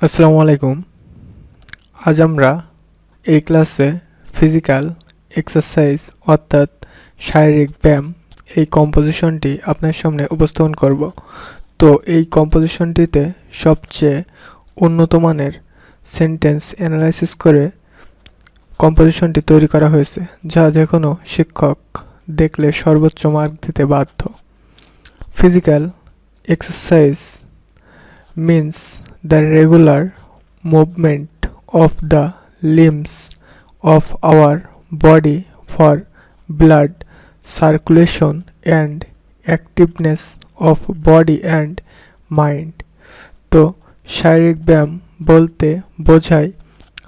আসসালামু আলাইকুম। আজ আমরা এই ক্লাসে ফিজিক্যাল এক্সারসাইজ অর্থাৎ শারীরিক ব্যায়াম এই কম্পোজিশনটি আপনার সামনে উপস্থাপন করব। তো এই কম্পোজিশনটিতে সবচেয়ে উন্নত মানের সেন্টেন্স অ্যানালাইসিস করে কম্পোজিশনটি তৈরি করা হয়েছে, যা যে কোনো শিক্ষক দেখলে সর্বোচ্চ মার্ক দিতে বাধ্য। Physical exercise means the regular movement of the limbs of our body for blood circulation and activeness of body and mind. তো শারীরিক ব্যায়াম বলতে বোঝায়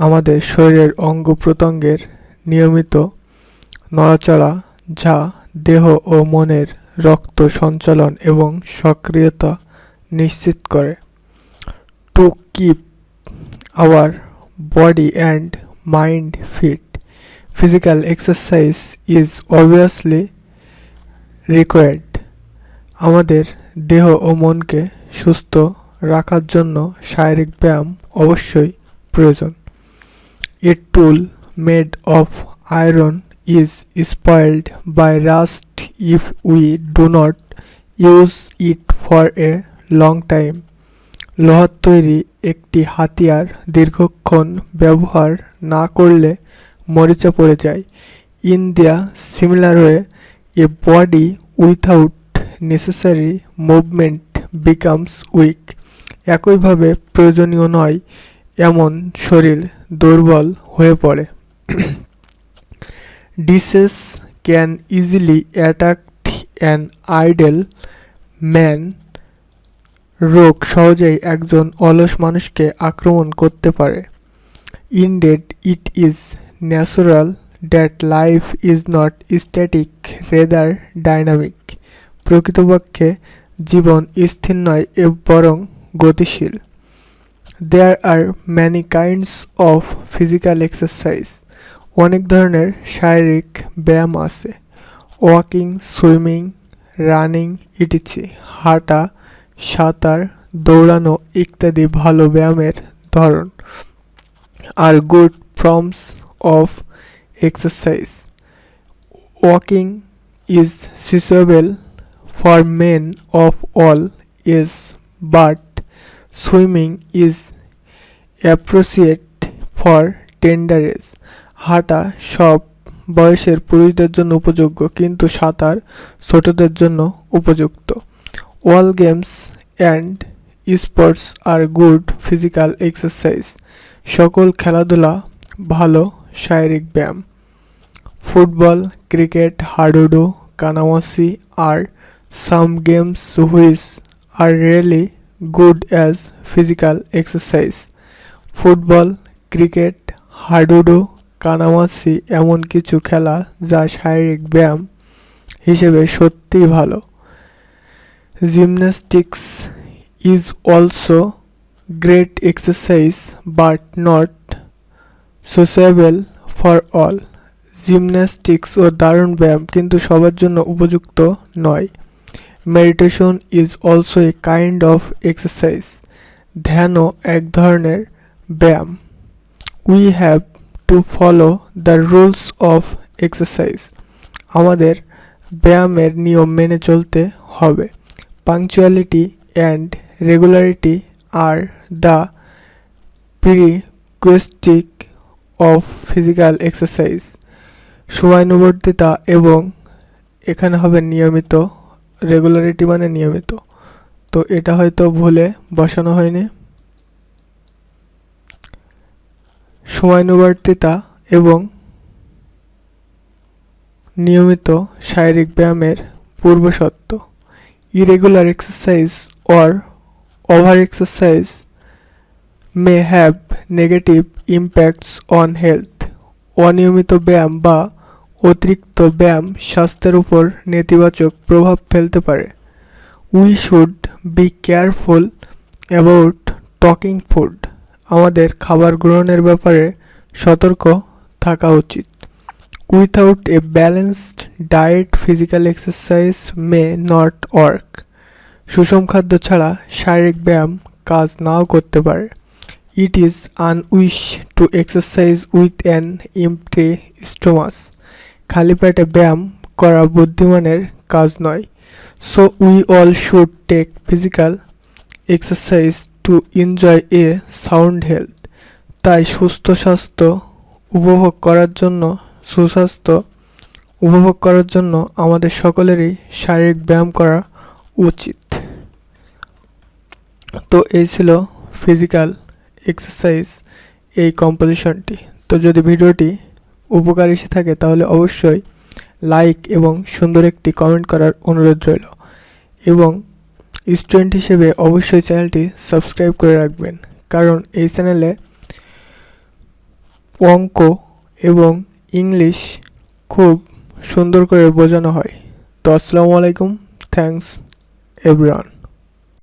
আমাদের শরীরের অঙ্গ প্রত্যঙ্গের নিয়মিত নড়াচড়া, যা দেহ ও মনের রক্ত সঞ্চালন এবং সক্রিয়তা নিশ্চিত করে। To keep our body and mind fit, physical exercise is obviously required. আমাদের দেহ ও মনকে সুস্থ রাখার জন্য শারীরিক ব্যায়াম অবশ্যই প্রয়োজন। A tool made of iron is spoiled by rust if we do not use it for a long time. লোহার তৈরি একটি হাতিয়ার দীর্ঘক্ষণ ব্যবহার না করলে মরিচা পড়ে যায়। In the similar way, a body without necessary movement becomes weak. একইভাবে প্রয়োজনীয় নয় এমন শরীর দুর্বল হয়ে পড়ে। Diseases can easily attack an idle man. রোগ সহজেই একজন অলস মানুষকে আক্রমণ করতে পারে। Indeed it is natural that life is not static rather dynamic. প্রকৃতপক্ষে জীবন স্থির নয় বরং গতিশীল। There are many kinds of physical exercise. অনেক ধরনের শারীরিক ব্যায়াম আছে। Walking, swimming, running Etsy. হাঁটা, সাঁতার, দৌড়ানো ইত্যাদি ভালো ব্যায়ামের ধরন। Are good forms of exercise. Walking is suitable for men of all age, but swimming is appropriate for tender age. হাঁটা সব বয়সের পুরুষদের জন্য উপযোগ্য, কিন্তু সাঁতার ছোটদের জন্য উপযুক্ত। All games and sports are good physical exercise. সকল খেলাধুলা ভালো শারীরিক ব্যায়াম। Football, cricket, hadudu, kanamachi are some games which are really good as physical exercise. Football, cricket, হাডুডু, কানামাসি এমন কিছু খেলা যা শারীরিক ব্যায়াম হিসেবে সত্যিই ভালো। Gymnastics is also great exercise but not suitable for all. Gymnastics ও দারুণ ব্যায়াম, কিন্তু সবার জন্য উপযুক্ত নয়। Meditation is also a kind of exercise. ধ্যানও এক ধরনের ব্যায়াম। We have to follow the rules of exercise. আমাদের ব্যায়ামের নিয়ম মেনে চলতে হবে। Punctuality and regularity are the prerequisite of physical exercise. সময়ানুবর্তিতা এবং এখানে হবে নিয়মিত। রেগুলারিটি মানে নিয়মিত। তো এটা হয়তো ভুলে বসানো হয়নি। সময়ানুবর্তিতা এবং নিয়মিত শারীরিক ব্যায়ামের পূর্বশর্ত। Irregular exercise or over-exercise may have negative impacts on health. অনিয়মিত ব্যায়াম বা অতিরিক্ত ব্যায়াম স্বাস্থ্যের উপর নেতিবাচক প্রভাব ফেলতে পারে। We should be careful about talking food. আমাদের খাবার গ্রহণের ব্যাপারে সতর্ক থাকা উচিত। Without a balanced diet, physical exercise may not work. সুষম খাদ্য ছাড়া শারীরিক ব্যায়াম কাজ নাও করতে পারে। It is unwish to exercise with an empty stomach. খালি পেটে ব্যায়াম করা বুদ্ধিমানের কাজ নয়। So we all should take physical exercise to enjoy a sound health. তাই সুস্বাস্থ্য উপভোগ করার জন্য আমাদের সকলেরই শারীরিক ব্যায়াম করা উচিত। তো এই ছিল ফিজিক্যাল এক্সারসাইজ এই কম্পোজিশনটি। তো যদি ভিডিওটি উপকারী এসে থাকে তাহলে অবশ্যই লাইক এবং সুন্দর একটি কমেন্ট করার অনুরোধ রইল, এবং স্টুডেন্ট হিসেবে অবশ্যই চ্যানেলটি সাবস্ক্রাইব করে রাখবেন, কারণ এই চ্যানেলে অঙ্ক এবং ইংলিশ খুব সুন্দর করে বোঝানো হয়। তো আসসালামু আলাইকুম, থ্যাঙ্কস এভরিওয়ান।